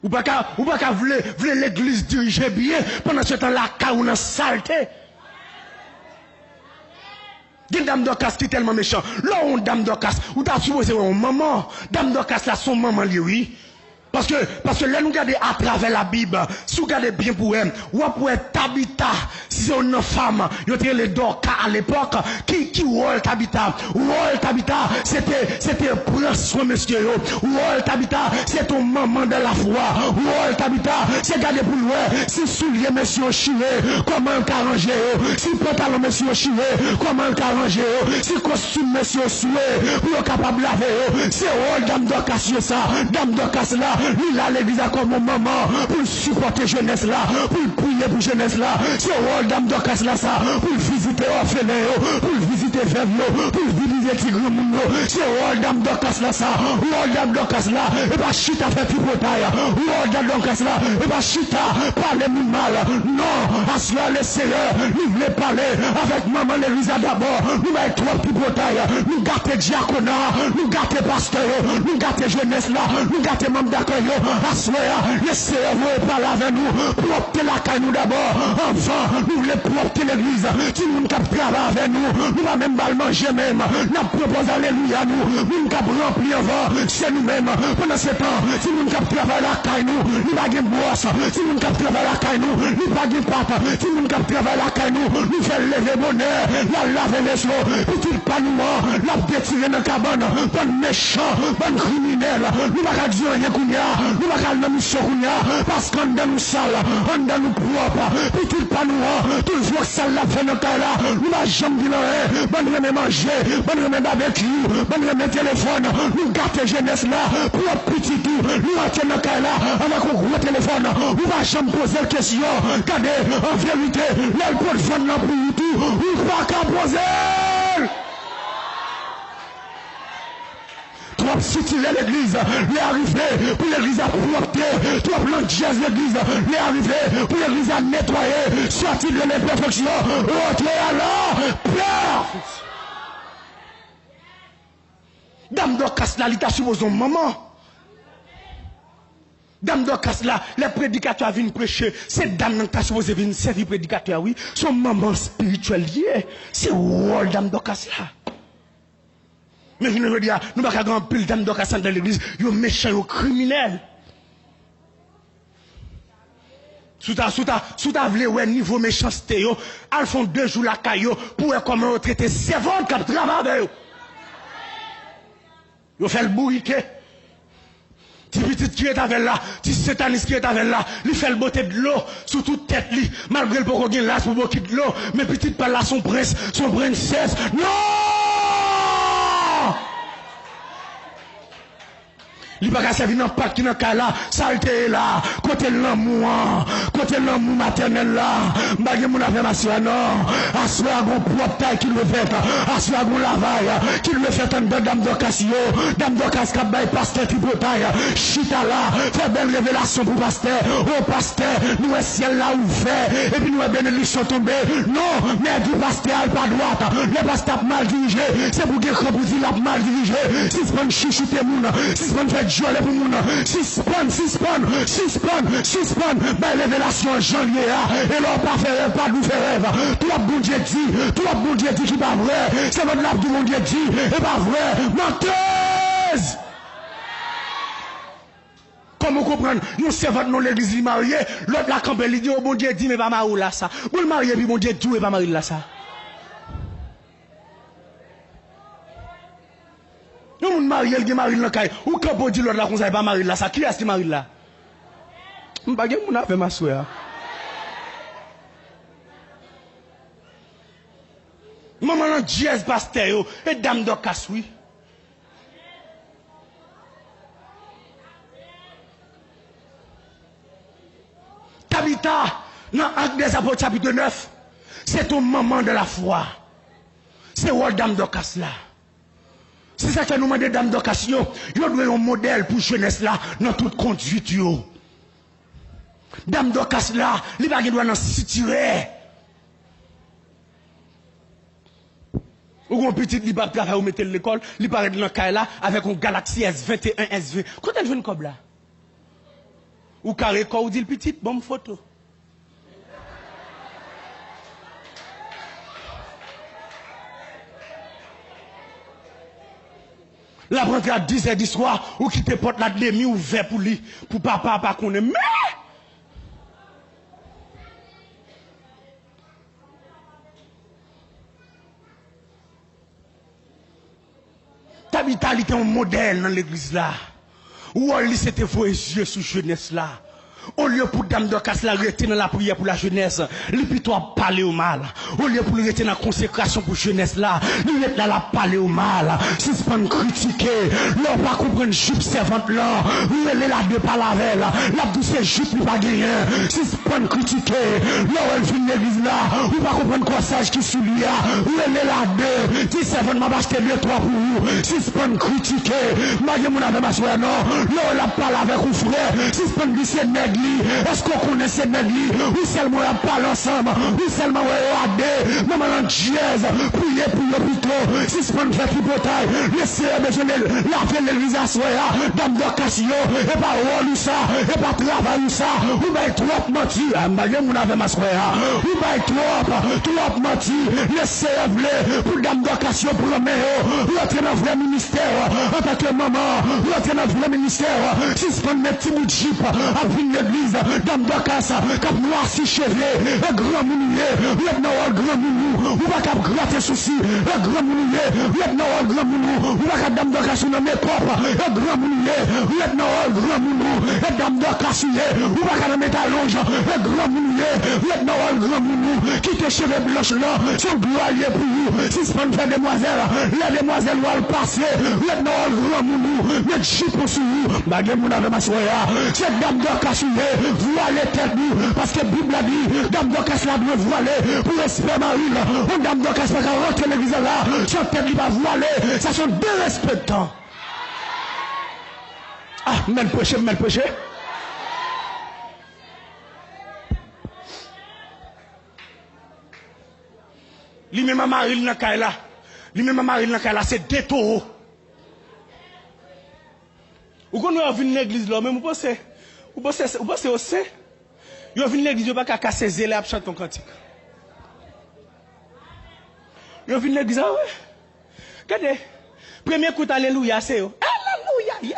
Ou pas qu'à vouloir l'église diriger bien pendant ce temps là, car on a saleté. Une dame d'Ocas qui est tellement méchant. Là, on dame d'Ocas, ou t'as supposé une maman. Dame d'Ocas là, son maman, lui, oui. Parce que là, nous regardons à travers la Bible, si vous regardez bien pour elle, ou pour Tabitha, si c'est une femme, il y a les Dorcas à l'époque, qui rôle Tabitha? Rôle Tabitha, c'était prince, monsieur, rôle Tabitha, c'est ton maman de la foi, rôle Tabitha, c'est regarder pour lui, si soulier monsieur chiré, comment on arranger, si pantalon monsieur chiré, comment on arranger, si costume monsieur soué, pour capable de laver, c'est rôle dame d'Ocas, ça, dame d'Ocas là, il a l'église comme maman pour supporter jeunesse là, pour prier pour jeunesse là. C'est rôle dame d'Ocas là ça, pour visiter orphelins, pour visiter veuves, pour visiter tigre moun. C'est rôle dame d'Ocas là ça, rôle dame d'Ocas là, et pas chita fait pipotaille, rôle dame d'Ocas là, et pas chita parler moun mal. Non, à cela le Seigneur, nous voulons parler avec maman l'église d'abord, nous mettons trop pipotaille, nous gâter diaconat, nous gâter pasteur, nous gâter jeunesse là, nous gâter membre d'accord. Le Seigneur parle avec nous, propter la caille nous d'abord, enfin, nous voulons propter l'église, si nous ne travaillons avec nous, nous va même pas manger même, nous proposons alléluia nous ne pouvons remplir avant, c'est nous-mêmes, pendant ce temps, si nous ne travaillons la caille nous pas de boisse, si nous ne travaillons la caille nous pas de pâte, si nous ne travaillons la caille nous faisons lever bonheur, la laver les choses, petit panouement, la détirer dans la cabane, bon méchant, bon criminel, nous va dire rien qu'on nous allons dans mission parce qu'on dans nous sale, on dans nous propre, petit panouan, toujours sale la fait dans là, nous va jamais dire bonne remet manger, bonne remet barbecue, bonne remet téléphone, nous gâter jeunesse là, pour petit tout, nous attend dans là, avec un gros téléphone, nous va jamais poser question, regardez, en vérité, là pour vendre pour tout, ou pas qu'à poser. Trop situer l'église, les arriver pour l'église à propter, trop l'antièse l'église, les arriver pour l'église à nettoyer, sortir de l'imperfection, rentrer à la perfection. Dame d'Ocas là, il t'a supposé maman. Dame d'Ocas là, les prédicateurs viennent prêcher, c'est dame qui t'a supposé venir servir prédicateur, oui, son maman spirituelle liée, c'est rôle dame d'Ocas là. Mais je ne veux dire, nous ne pouvons pas grand pile dame d'Ocas dans l'église, ils sont méchants, ils sont criminels. Sous ta vle ouais niveau méchanceté yo, al font 2 jours la caillou pour voir comment on traiter servante qui travaille avec eux. Yo fait le bourriquet. Ti petit qui est avec là, ti sataniste qui est avec là, il fait le beauté de l'eau sous toute tête li, malgré le poko gen là pour beaucoup de l'eau, mais petit par là son prince, son princesse. Non! Il va pas servir dans pas qui dans cas là, saleté là, côté l'amour maternel là, bagay mon affirmation non, assoir gon propre taille qu'il veut faire, assoir gon lavage qu'il veut faire dans dame d'Ocas ka bay pasteur qui potaille, chita là, fait belle révélation pour pasteur, oh pasteur, nous est ciel là ouvert et puis nous est bénédiction tombée. Non, mais du pasteur pas droite, le pasteur mal dirigé, c'est pour que pour la mal dirigé, si prend chichiter moun, si prend fait jouer pour moun, si spawn, ben révélation janvier et leur pas faire pas nous faire rêve. Toi bon Dieu dit qui pas vrai, c'est votre lap du bon Dieu dit et pas vrai, menteuse. Comment comprendre? Nous c'est votre nom l'église marié, l'autre la campé il dit oh bon Dieu dit mais pas marié là ça. Vous le marié puis bon Dieu dit et pas marié là ça. Nous sommes mariés, il est marié dans le caille. Ou quand on dit l'autre là, qu'on ne pas marié là, ça qui est-ce qui est marié là? Je ne sais pas si on fait ma soeur. Maman, on dit pasteur, et dame d'Ocas, oui. Tabitha, dans Actes des Apôtres, chapitre 9, c'est ton maman de la foi. C'est où dame d'Ocas là? C'est ça que nous demandons, dame d'Ocas, yo doit un modèle pour jeunesse là, dans toute conduite yo. Dame d'Ocas là, il va doit dans situer. Ou un petit li pas travailler ou mettre l'école, il paraît dans caille là avec un Galaxy S21 SV. Quand elle vient comme là? Ou carré corps, ou dit le petit, bonne photo. La rentrée à 10h du soir, ou qui te porte la demi ouvert pour lui, pour papa, pas qu'on est. Mais! Ta vitalité est un modèle dans l'église là. Ou on lit c'était vos yeux sous jeunesse là. Au lieu pour Dame Dorcas la rester dans la prière pour la jeunesse, lui plutôt parler au mal. Au lieu pour rester dans la consécration pour jeunesse là, lui est là la parler au mal. Si c'est pas critiquer, l'on pas comprendre jupe servante là, où elle est là de pas la veille, la douce jupe lui pas gagner. Si c'est pas critiquer, là où elle vient l'église là, ou pas comprendre corsage qui sous lui là, où elle est là de, si servante m'a acheté 2-3 pour vous. Si c'est pas critiquer, magie mon avec ma soeur non, là où elle a parlé avec un frère, si c'est pas glisser nègre. Est-ce qu'on connaît ces nègres? Ou seulement on parle ensemble? Ou seulement on a des maman en jazz, prier pour l'hôpital? Si c'est pas une fête qui bataille, laissez la faire l'église à soi, Dame Dorcas, et pas rôle ou ça, et pas travail ou ça, ou bien trop menti, mon avec ma soeur, ou bien trop menti, laissez la pour Dame Dorcas, pour le meilleur, rentrer dans le vrai ministère, en tant que maman, rentrer dans le vrai ministère, si c'est pas une petite bout de jeep, après l'église, Dame Dorcas, cap noir si cheveux, un grand mounier, lieutenant un grand mounou, ou pas cap gratter souci, un grand mounier, lieutenant un grand mounou, ou pas cap Dame Dorcas ou mes propres, un grand mounier, lieutenant un grand mounou, et Dame Dorcas ou pas cap mettre à longe, un grand mounier, lieutenant un grand mounou, qui te cheveux blanches là, son gloire pour vous, si c'est pas une fête demoiselle, les demoiselles vont passer, lieutenant un grand mounou, mettre chip sur vous, baguette mon avec ma soya, c'est Dame Dorcas voiler tête nous, parce que la Bible a dit, Dame Dorcas la doit voiler, pour respect Marie, on Dame Dorcas va rentrer l'église là, son tête lui va voiler, ça sont deux respectants. Ah, mal péché. Lui-même Marie dans Kaila, c'est deux taureaux. Ou quand on vient l'église là, même vous pensez aussi, vous venez l'église, vous ne pouvez pas casser zélé à chanter ton cantique. Vous venez l'église, ah ouais. Regardez, premier coup d'alléluia, c'est eux. Alléluia,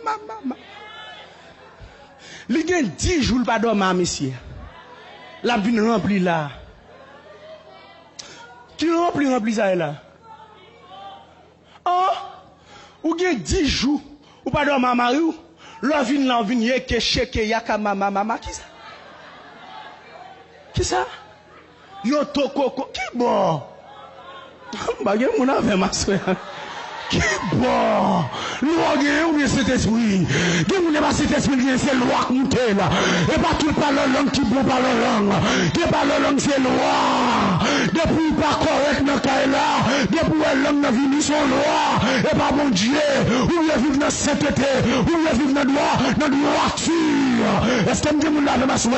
maman. Il y a 10 jours pas dormir, monsieur. La vie remplie là. Qui remplit ça là? Oh, ou il y a 10 jours. Ou pas dormir Marie, l'on vient que cheke yaka mama qui ça yo toko qui bon bagay mon avec ma soeur qui bon loi ou bien cet esprit qui mon pas cet esprit c'est loi qui monte là et pas tout parle langue qui bon parle langue qui parle langue c'est loi depuis pas correct dans là depuis langue dans vini son loi et pas bon Dieu ou le vivre dans sainteté ou le vivre dans droiture est-ce que me lave ma soeur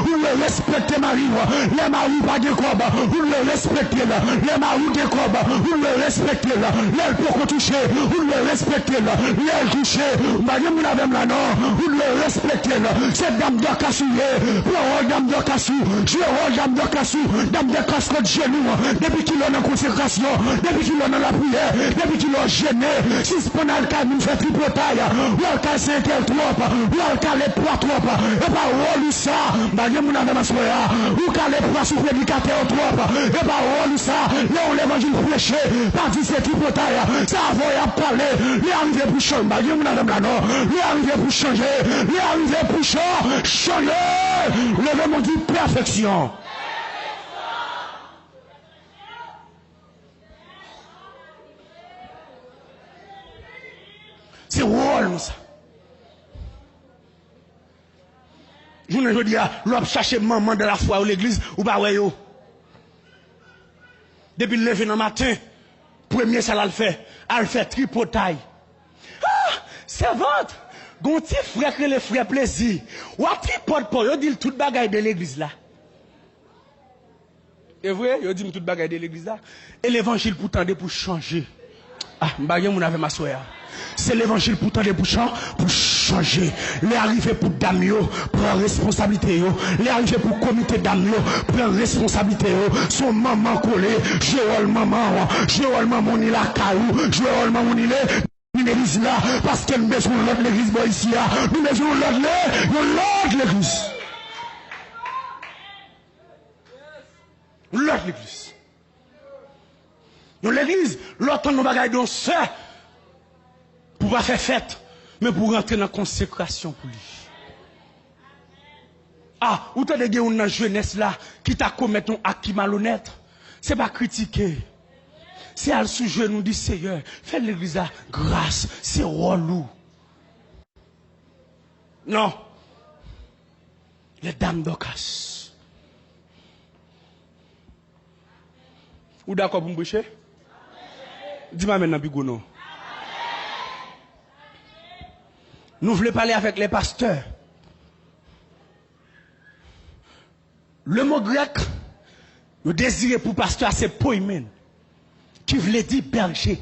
ou le respecter Marie les maris pas de cob ou le respecter les maris de cob ou le respecter les pour toucher ou le respecter les toucher madame mon avec là non ou le respecter c'est Dame Dorcas pour Dame Dorcas je Dame Dorcas Dame Dorcas contre genou depuis qu'il est en consécration depuis qu'il est dans la prière depuis qu'il est gêné si c'est pas le cas nous fait tripotaille ou le cas c'est trop ou le cas les poids trop et pas rôle ça madame mon avec ma soeur ou cas les poids sous prédicateur trop et pas rôle ça là on l'évangile prêché pas dit c'est tripotaille ça va parler les arriver pour changer madame mon avec là non les arriver pour changer les arriver pour changer le monde dit perfection. C'est rôle ça. Je ne veux dire, l'on chercher maman de la foi ou l'église ou pas ouais yo. Depuis le lever dans le matin, premier ça le fait, elle fait tripotaille. Ah, servante, gonti frère que les frères plaisir. Ou a tripote pour yo dit toute bagaille de l'église là. Et vrai, yo dit toute bagaille de l'église là et l'évangile pourtant pour changer. Ah, m'bagay mon avec ma soeur. C'est l'évangile pour tendre bouchons, pour changer. Les arrivés pour Damio, prendre responsabilité. Les arrivés pour comité Damio, prendre responsabilité. Son maman collé, Joël maman, on est la caillou, Joël maman, on est l'église là, parce que nous besoin de l'autre l'église ici là, nous besoin de l'autre l'église. L'autre l'église. Dans l'église, l'autre nous bagaille donc ça pour pas faire fête, mais pour rentrer dans la consécration pour lui. Ah, ou t'as des gens dans la jeunesse là qui t'a commis un acte malhonnête, c'est pas critiquer. C'est à sous genou du Seigneur, fais l'église là grâce, c'est relou. Non. Les dames d'Ocas. Ou d'accord pour me boucher? Dis-moi maintenant, Bigono. Nous voulons parler avec les pasteurs. Le mot grec, le désiré pour pasteur, c'est poimen, qui veut dire berger.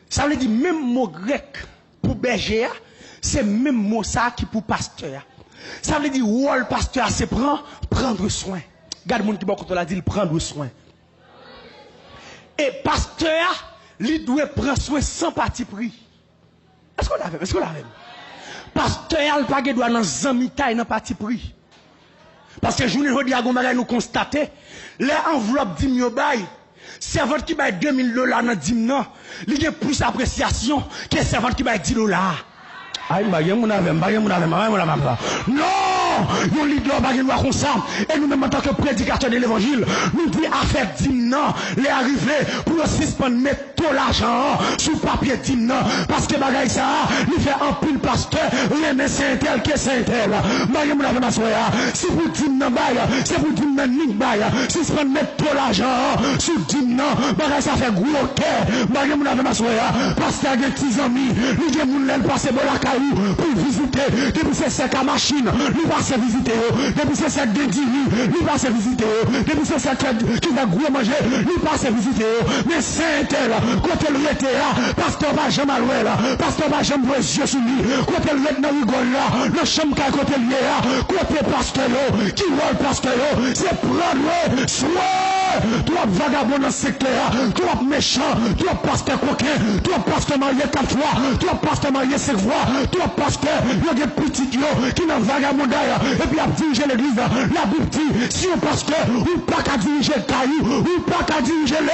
Ça veut dire même mot grec pour berger, c'est même mot ça qui pour pasteur. Ça veut dire rôle pasteur, c'est prendre soin. Garde mon qui bon quand on l'a dit, prendre soin. Et pasteur, il doit prendre soin sans parti pris. Est-ce qu'on l'a fait? Est-ce qu'on l'a fait? Pasteur, il pas doit dans zamitaille dans parti pris. Parce que journée aujourd'hui à nous constater les enveloppes d'Imyo bail, servante qui bail $2000 dans dimnan, il y a plus d'appréciation que servante qui bail $10. Aïe, non! Nous leader bagay nous comme ça et nous même en tant que prédicateur de l'évangile nous dit affaire dimnan les arriver pour suspendre mettre tout l'argent sous papier dimnan parce que bagay ça il fait un pile pasteur rien c'est tel que c'est tel bagay nous l'avait m'assoya si vous dimnan bail c'est pour dimnan ning bail suspendre mettre tout l'argent sous dimnan bagay ça fait gros cœur bagay nous l'avait m'assoya pasteur des petits amis il y a moun l'el passer bon la caillou pour visiter depuis c'est sec à machine lui passer visiter depuis c'est sec de dini lui passer visiter depuis c'est sec qui va gros manger lui passer visiter mais c'est tel côté le était là pasteur va jamais louer là pasteur va jamais voir yeux sur lui côté le dans rigole là le chambre qui côté lié là côté pasteur qui voit pasteur c'est prendre soin toi vagabond dans ce secteur toi méchant toi pasteur coquin toi pasteur marié 4 fois toi pasteur marié 5 fois toi pasteur il y a des petits qui dans vagabondaille et puis à diriger l'église la Bible dit si un pasteur ou pas qu'à diriger le caillou ou pas qu'à diriger le